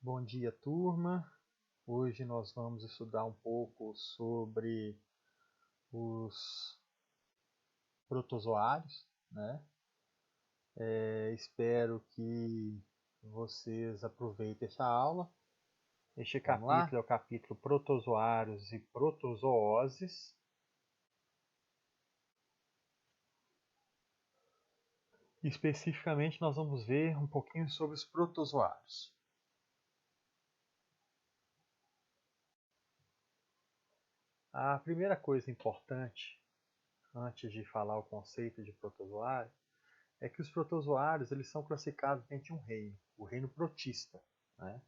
Bom dia, turma. Hoje nós vamos estudar um pouco sobre os protozoários, né? Espero que vocês aproveitem essa aula. Este Vamos lá? capítulo é o capítulo Protozoários e Protozooses. Especificamente, nós vamos ver um pouquinho sobre os protozoários. A primeira coisa importante, antes de falar o conceito de protozoário, é que os protozoários eles são classificados dentro de um reino, o reino protista, né?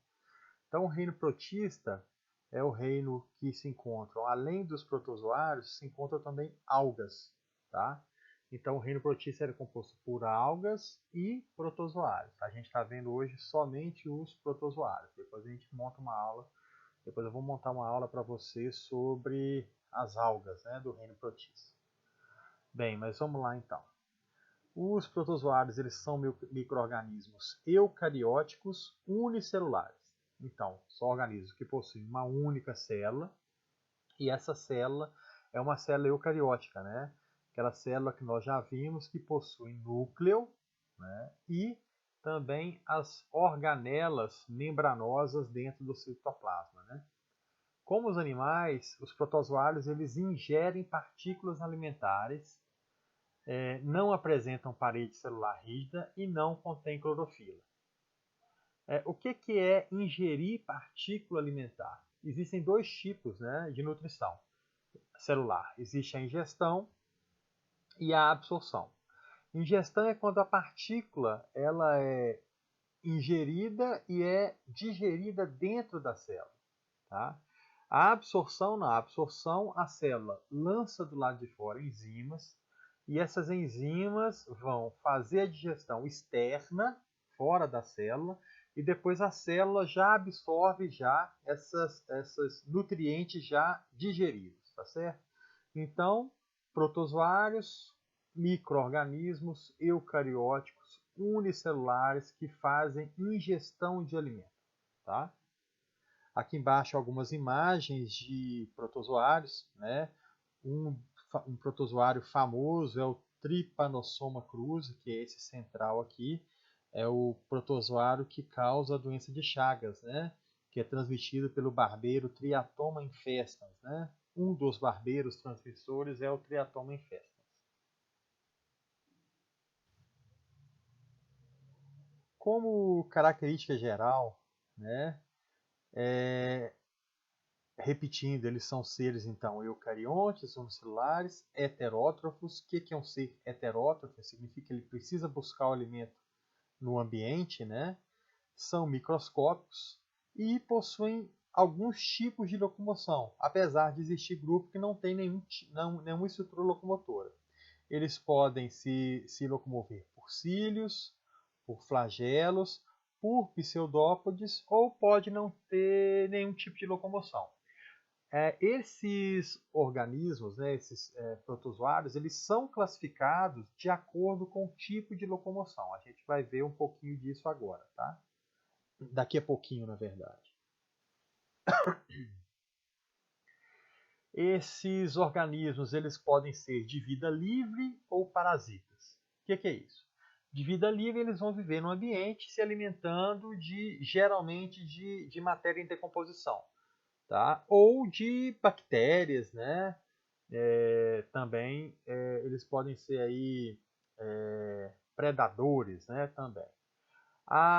Então, o reino protista é o reino que se encontram, além dos protozoários, se encontram também algas, tá? Então, o reino protista era composto por algas e protozoários. A gente está vendo hoje somente os protozoários. Depois a gente monta uma aula, depois eu vou montar uma aula para você sobre as algas, né, do reino protista. Bem, mas vamos lá então. Os protozoários eles são micro-organismos eucarióticos unicelulares. Então, são organismos que possuem uma única célula, e essa célula é uma célula eucariótica, né? Aquela célula que nós já vimos que possui núcleo, né? E também as organelas membranosas dentro do citoplasma, né? Como os animais, os protozoários eles ingerem partículas alimentares, não apresentam parede celular rígida e não contêm clorofila. O que é ingerir partícula alimentar? Existem dois tipos, né, de nutrição celular. Existe a ingestão e a absorção. Ingestão é quando a partícula ela é ingerida e é digerida dentro da célula. Tá? A absorção não. A absorção, a célula lança do lado de fora enzimas e essas enzimas vão fazer a digestão externa, fora da célula, e depois a célula já absorve já essas nutrientes já digeridos, tá certo? Então, protozoários, micro-organismos eucarióticos unicelulares que fazem ingestão de alimento, tá? Aqui embaixo algumas imagens de protozoários, né? Um protozoário famoso é o Trypanosoma cruzi, que é esse central aqui, é o protozoário que causa a doença de Chagas, né? Que é transmitido pelo barbeiro Triatoma infestans, né? Um dos barbeiros transmissores é o Triatoma infestans. Como característica geral, né? Repetindo, eles são seres, então, eucariontes, unicelulares, heterótrofos. O que é um ser heterótrofo? Significa que ele precisa buscar o alimento no ambiente, né? São microscópicos e possuem alguns tipos de locomoção, apesar de existir grupo que não tem nenhuma estrutura locomotora. Eles podem se locomover por cílios, por flagelos, por pseudópodes ou pode não ter nenhum tipo de locomoção. Esses organismos, né, esses protozoários, eles são classificados de acordo com o tipo de locomoção. A gente vai ver um pouquinho disso agora, tá? Daqui a pouquinho, na verdade. Esses organismos eles podem ser de vida livre ou parasitas. O que é isso? De vida livre, eles vão viver no ambiente se alimentando geralmente de matéria em decomposição, tá? Ou de bactérias, né? Também eles podem ser aí predadores, né? Também.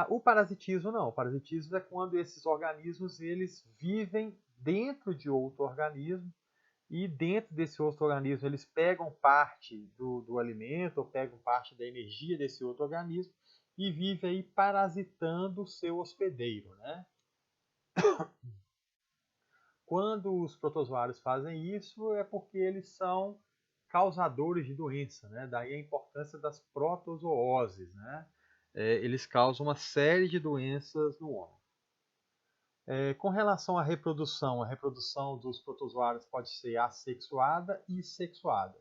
O parasitismo não. O parasitismo é quando esses organismos eles vivem dentro de outro organismo e dentro desse outro organismo eles pegam parte do alimento ou pegam parte da energia desse outro organismo e vivem aí parasitando o seu hospedeiro, né? Quando os protozoários fazem isso é porque eles são causadores de doença, né? Daí a importância das protozooses, né? Eles causam uma série de doenças no homem. Com relação à reprodução, a reprodução dos protozoários pode ser assexuada e sexuada.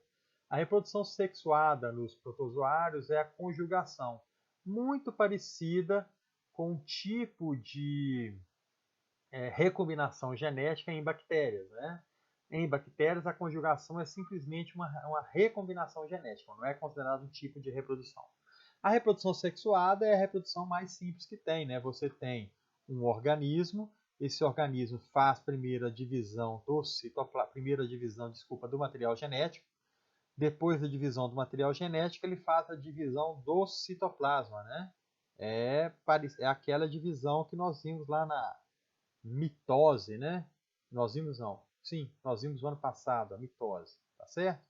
A reprodução sexuada nos protozoários é a conjugação, muito parecida com o tipo recombinação genética em bactérias, né? Em bactérias, a conjugação é simplesmente uma recombinação genética, não é considerado um tipo de reprodução. A reprodução sexuada é a reprodução mais simples que tem, né? Você tem um organismo, esse organismo faz primeira divisão do material genético. Depois da divisão do material genético, ele faz a divisão do citoplasma, né? É aquela divisão que nós vimos lá na mitose, né? Nós vimos não. Sim, nós vimos no ano passado a mitose, tá certo?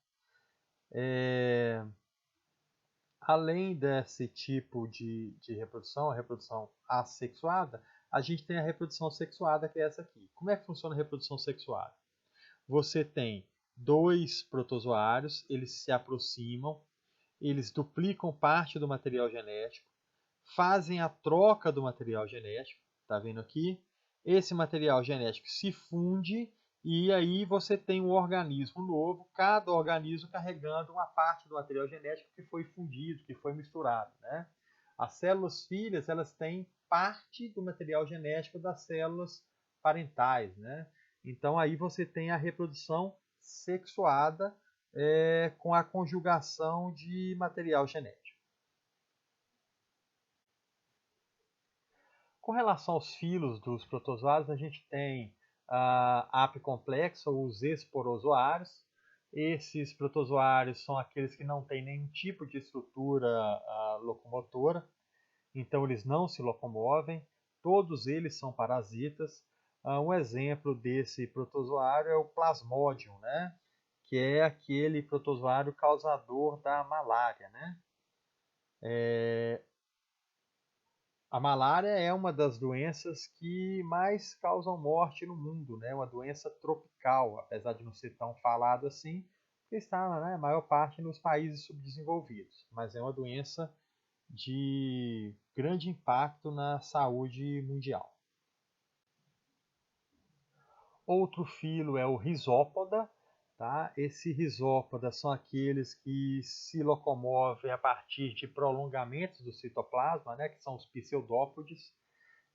Além desse tipo de reprodução, a reprodução assexuada, a gente tem a reprodução sexuada, que é essa aqui. Como é que funciona a reprodução sexuada? Você tem dois protozoários, eles se aproximam, eles duplicam parte do material genético, fazem a troca do material genético, tá vendo aqui? Esse material genético se funde e aí você tem um organismo novo, cada organismo carregando uma parte do material genético que foi fundido, que foi misturado, né? As células filhas, elas têm parte do material genético das células parentais, né? Então aí você tem a reprodução sexuada com a conjugação de material genético. Com relação aos filos dos protozoários, a gente tem a apicomplexo, ou os esporozoários. Esses protozoários são aqueles que não têm nenhum tipo de estrutura locomotora, então eles não se locomovem. Todos eles são parasitas. Um exemplo desse protozoário é o Plasmodium, né? Que é aquele protozoário causador da malária, né? A malária é uma das doenças que mais causam morte no mundo, né? Uma doença tropical, apesar de não ser tão falado assim, porque está, né, a maior parte nos países subdesenvolvidos, mas é uma doença de grande impacto na saúde mundial. Outro filo é o Rhizópoda, tá? Esse Rhizópoda são aqueles que se locomovem a partir de prolongamentos do citoplasma, né, que são os pseudópodes.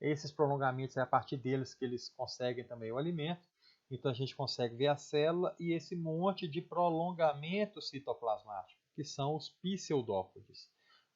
Esses prolongamentos é a partir deles que eles conseguem também o alimento. Então a gente consegue ver a célula e esse monte de prolongamento citoplasmático, que são os pseudópodes.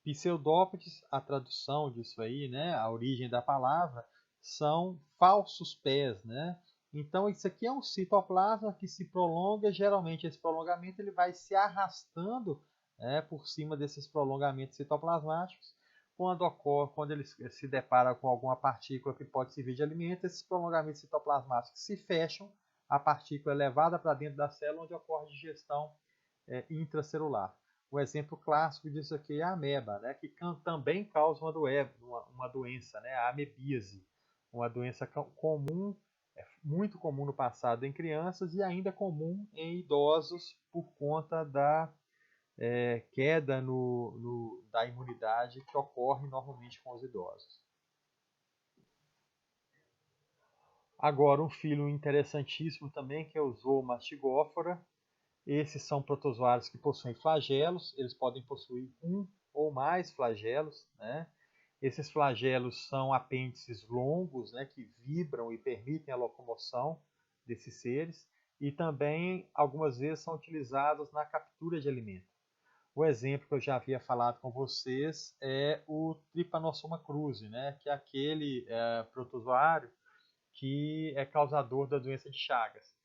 Pseudópodes, a tradução disso aí, né, a origem da palavra, são falsos pés, né? Então isso aqui é um citoplasma que se prolonga, geralmente esse prolongamento ele vai se arrastando, né, por cima desses prolongamentos citoplasmáticos. Quando ele se depara com alguma partícula que pode servir de alimento, esses prolongamentos citoplasmáticos se fecham, a partícula é levada para dentro da célula, onde ocorre digestão intracelular. O exemplo clássico disso aqui é a ameba, né, que também causa uma doença, né, a amebíase, uma doença comum, muito comum no passado em crianças e ainda comum em idosos por conta da queda da imunidade que ocorre normalmente com os idosos. Agora, um filo interessantíssimo também, que é o Zoomastigóphora. Esses são protozoários que possuem flagelos, eles podem possuir um ou mais flagelos, né? Esses flagelos são apêndices longos, né, que vibram e permitem a locomoção desses seres, e também algumas vezes são utilizados na captura de alimento. O exemplo que eu já havia falado com vocês é o Trypanosoma cruzi, né, que é aquele protozoário que é causador da doença de Chagas.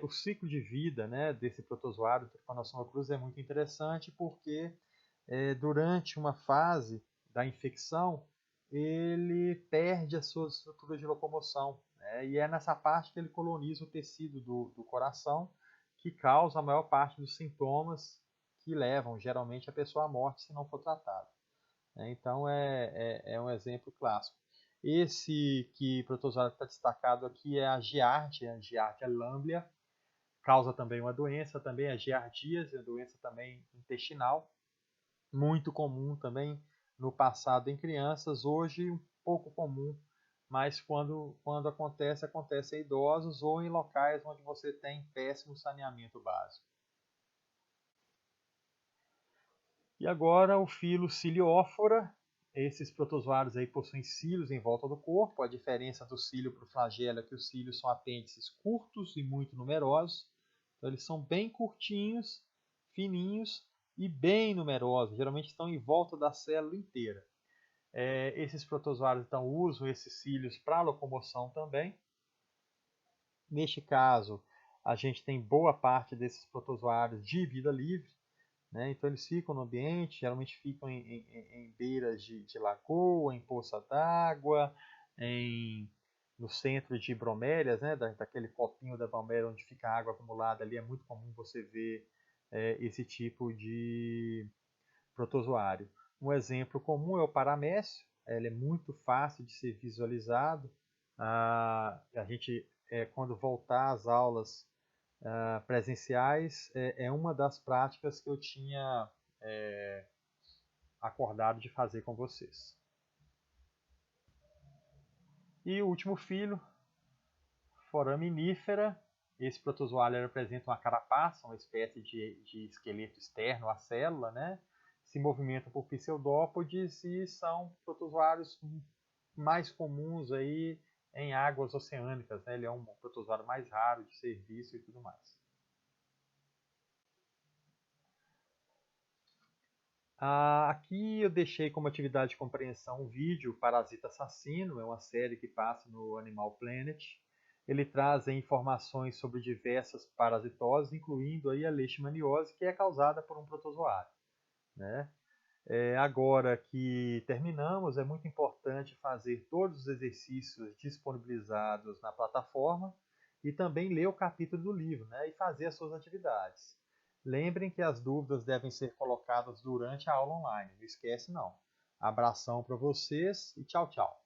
O ciclo de vida, né, desse protozoário, Trypanosoma cruzi, é muito interessante porque durante uma fase da infecção ele perde a sua estrutura de locomoção, né, e é nessa parte que ele coloniza o tecido do coração, que causa a maior parte dos sintomas que levam geralmente a pessoa à morte se não for tratada. Então é um exemplo clássico. Esse protozoário que está destacado aqui é a Giardia lamblia, causa também uma doença, também a giardíase, a doença também intestinal, muito comum também no passado em crianças, hoje um pouco comum, mas quando acontece em idosos ou em locais onde você tem péssimo saneamento básico. E agora o filo Ciliófora, Esses protozoários aí possuem cílios em volta do corpo. A diferença do cílio para o flagelo é que os cílios são apêndices curtos e muito numerosos. Então, eles são bem curtinhos, fininhos e bem numerosos. Geralmente estão em volta da célula inteira. Esses protozoários então usam esses cílios para locomoção também. Neste caso, a gente tem boa parte desses protozoários de vida livre, né? Então eles ficam no ambiente, geralmente ficam em beiras de lagoa, em poça d'água, no centro de bromélias, né? Daquele copinho da bromélia onde fica a água acumulada ali, é muito comum você ver esse tipo de protozoário. Um exemplo comum é o paramécio, ele é muito fácil de ser visualizado. A gente, quando voltar às aulas presenciais, é uma das práticas que eu tinha acordado de fazer com vocês. E o último filho, foraminífera. Esse protozoário apresenta uma carapaça, uma espécie de esqueleto externo à célula, né? Se movimentam por pseudópodes e são protozoários mais comuns aí em águas oceânicas, né? Ele é um protozoário mais raro de ser visto e tudo mais. Aqui eu deixei como atividade de compreensão um vídeo Parasita Assassino, é uma série que passa no Animal Planet. Ele traz informações sobre diversas parasitoses, incluindo aí a leishmaniose, que é causada por um protozoário, né? Agora que terminamos, é muito importante fazer todos os exercícios disponibilizados na plataforma e também ler o capítulo do livro, né, e fazer as suas atividades. Lembrem que as dúvidas devem ser colocadas durante a aula online, não esquece não. Abração para vocês e tchau, tchau.